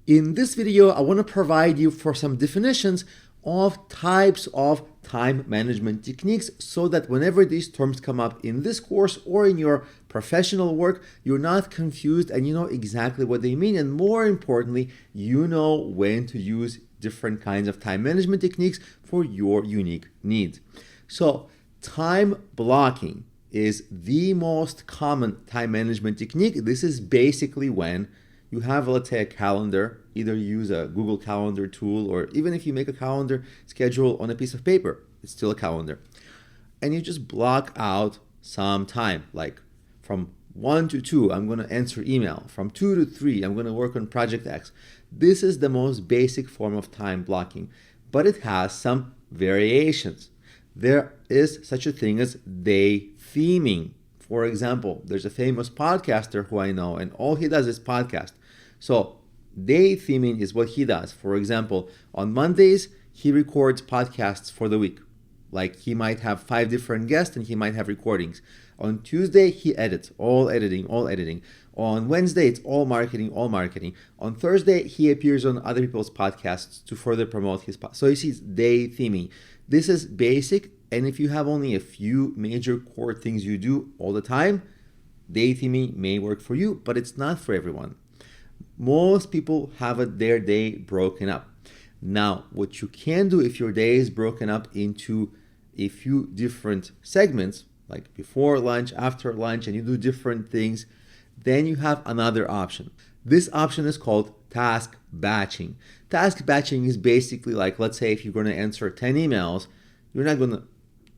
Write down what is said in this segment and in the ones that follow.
In this video, I want to provide you for some definitions of types of time management techniques so that whenever these terms come up in this course or in your professional work, you're not confused and you know exactly what they mean. And more importantly, you know when to use different kinds of time management techniques for your unique needs. So time blocking is the most common time management technique. This is basically when you have, let's say, a calendar. Either use a Google Calendar tool, or even if you make a calendar schedule on a piece of paper, it's still a calendar. And you just block out some time, like from 1 to 2, I'm going to answer email. From 2 to 3, I'm going to work on project X. This is the most basic form of time blocking, but it has some variations. There is such a thing as day theming. For example, there's a famous podcaster who I know, and all he does is podcast. So day theming is what he does. For example, on Mondays, he records podcasts for the week. Like he might have 5 different guests and he might have recordings. On Tuesday, he edits, all editing. On Wednesday, it's all marketing. On Thursday, he appears on other people's podcasts to further promote his podcast. So you see, it's day theming. This is basic. And if you have only a few major core things you do all the time, day theming may work for you, but it's not for everyone. Most people have their day broken up. Now, what you can do if your day is broken up into a few different segments, like before lunch, after lunch, and you do different things, then you have another option. This option is called task batching. Task batching is basically like, let's say if you're going to answer 10 emails, you're not going to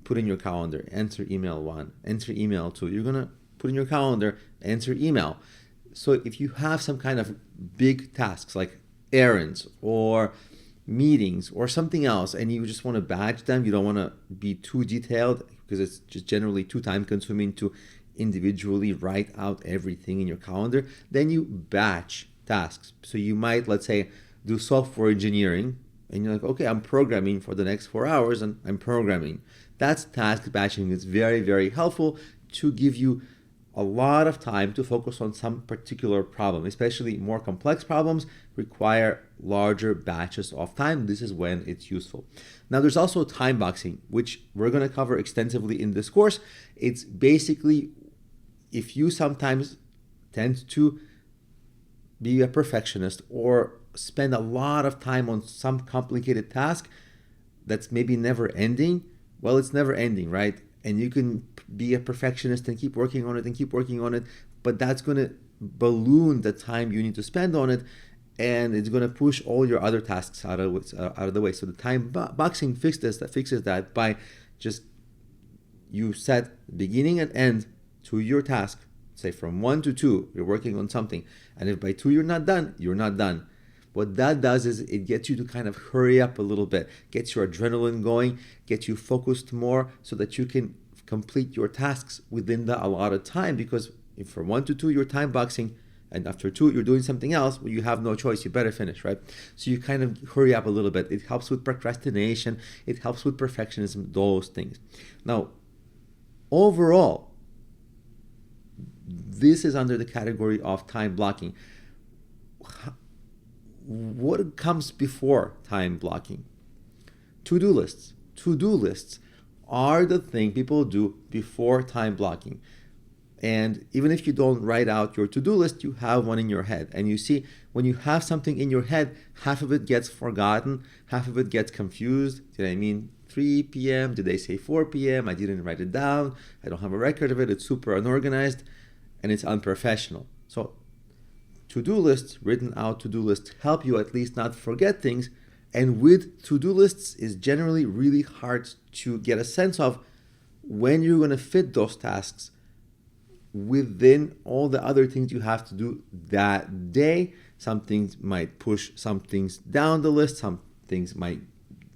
put in your calendar, answer email 1, answer email 2. You're going to put in your calendar, answer email. So if you have some kind of big tasks like errands or meetings or something else, and you just want to batch them, you don't want to be too detailed because it's just generally too time consuming to individually write out everything in your calendar, then you batch tasks. So you might, let's say, do software engineering, and you're like, okay, I'm programming for the next 4 hours and I'm programming. That's task batching. It's very, very helpful to give you a lot of time to focus on some particular problem. Especially more complex problems require larger batches of time. This is when it's useful. Now there's also time boxing, which we're going to cover extensively in this course. It's basically if you sometimes tend to be a perfectionist or spend a lot of time on some complicated task that's maybe never ending, well, it's never ending, right? And you can be a perfectionist and keep working on it, but that's going to balloon the time you need to spend on it, and it's going to push all your other tasks out of the way. So the time boxing fixes that by just you set beginning and end to your task. Say from 1 to 2, you're working on something, and if by 2 you're not done. What that does is it gets you to kind of hurry up a little bit, gets your adrenaline going, gets you focused more so that you can complete your tasks within the allotted time. Because if from 1 to 2 you're time boxing and after 2 you're doing something else, well, you have no choice, you better finish, right? So you kind of hurry up a little bit. It helps with procrastination, it helps with perfectionism, those things. Now, overall, this is under the category of time blocking. What comes before time blocking? To-do lists. To-do lists are the thing people do before time blocking. And even if you don't write out your to-do list, you have one in your head. And you see, when you have something in your head, half of it gets forgotten, half of it gets confused. Did I mean 3 p.m.? Did they say 4 p.m.? I didn't write it down. I don't have a record of it. It's super unorganized and it's unprofessional. So to-do lists, written out to-do lists, help you at least not forget things. And with to-do lists, it's generally really hard to get a sense of when you're going to fit those tasks within all the other things you have to do that day. Some things might push some things down the list, some things might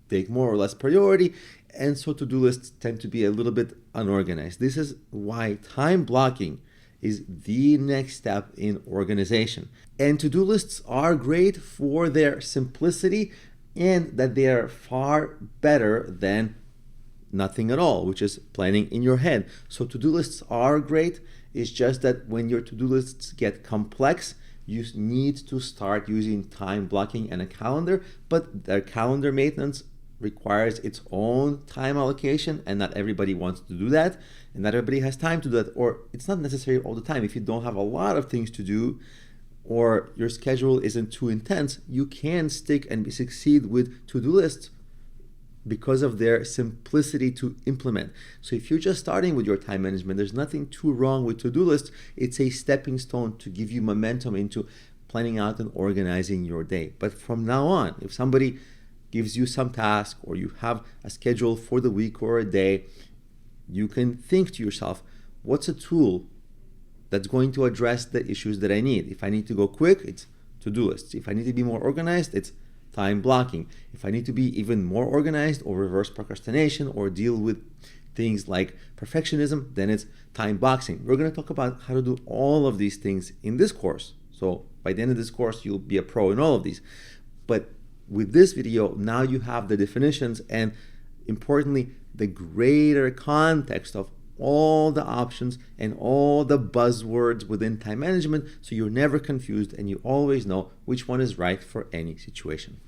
take more or less priority, and so to-do lists tend to be a little bit unorganized. This is why time blocking is the next step in organization. And to-do lists are great for their simplicity and that they are far better than nothing at all, which is planning in your head. So to-do lists are great. It's just that when your to-do lists get complex, you need to start using time blocking and a calendar, but the calendar maintenance requires its own time allocation, and not everybody wants to do that, and not everybody has time to do that, or it's not necessary all the time. If you don't have a lot of things to do, or your schedule isn't too intense, you can stick and succeed with to-do lists because of their simplicity to implement. So if you're just starting with your time management, there's nothing too wrong with to-do lists. It's a stepping stone to give you momentum into planning out and organizing your day. But from now on, if somebody gives you some task or you have a schedule for the week or a day, you can think to yourself, what's a tool that's going to address the issues that I need? If I need to go quick, it's to-do lists. If I need to be more organized, it's time blocking. If I need to be even more organized or reverse procrastination or deal with things like perfectionism, then it's time boxing. We're going to talk about how to do all of these things in this course. So by the end of this course, you'll be a pro in all of these. But with this video, now you have the definitions and, importantly, the greater context of all the options and all the buzzwords within time management, so you're never confused and you always know which one is right for any situation.